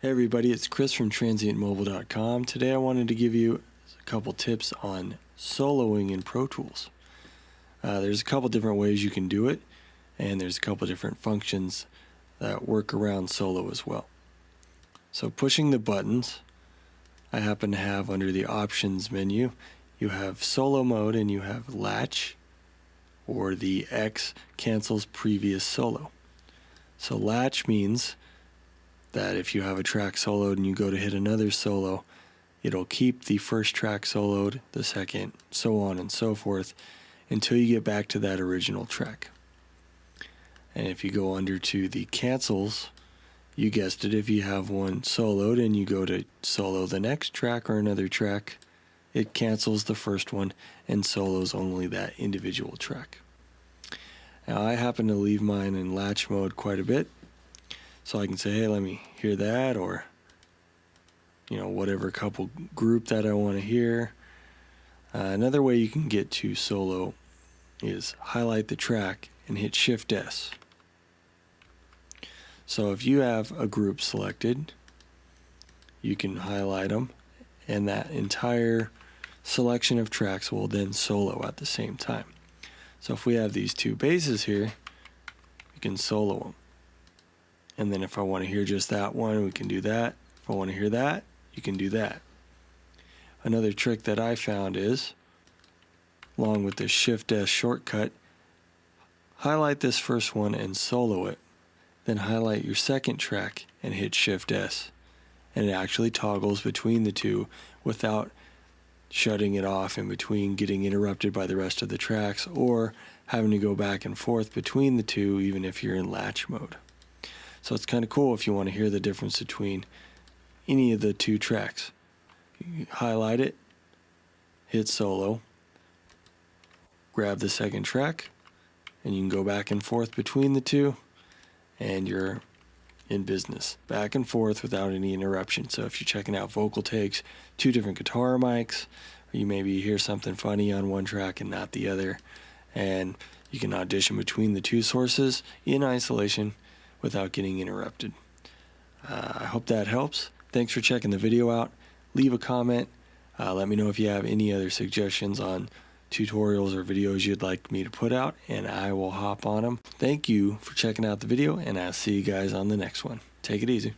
Hey everybody, it's Chris from TransientMobile.com. Today I wanted to give you a couple tips on soloing in Pro Tools. There's a couple different ways you can do it, and there's a couple different functions that work around solo as well. So pushing the buttons, I happen to have under the options menu, you have solo mode and you have latch, or the X cancels previous solo. So latch means that if you have a track soloed and you go to hit another solo, it'll keep the first track soloed, the second, so on and so forth, until you get back to that original track. And if you go under to the cancels, you guessed it, if you have one soloed and you go to solo the next track or another track, it cancels the first one and solos only that individual track. Now I happen to leave mine in latch mode quite a bit, so I can say, hey, let me hear that, or whatever couple group that I want to hear. Another way you can get to solo is highlight the track and hit Shift S. So if you have a group selected, you can highlight them, and that entire selection of tracks will then solo at the same time. So if we have these two basses here, we can solo them. And then if I want to hear just that one, we can do that. If I want to hear that, you can do that. Another trick that I found is, along with the Shift S shortcut, highlight this first one and solo it. Then highlight your second track and hit Shift S. And it actually toggles between the two without shutting it off in between, getting interrupted by the rest of the tracks, or having to go back and forth between the two even if you're in latch mode. So it's kind of cool if you want to hear the difference between any of the two tracks. You highlight it, hit solo, grab the second track, and you can go back and forth between the two, and you're in business. Back and forth without any interruption. So if you're checking out vocal takes, two different guitar mics, or you maybe hear something funny on one track and not the other, and you can audition between the two sources in isolation without getting interrupted. I hope that helps. Thanks for checking the video out. Leave a comment. Let me know if you have any other suggestions on tutorials or videos you'd like me to put out, and I will hop on them. Thank you for checking out the video, and I'll see you guys on the next one. Take it easy.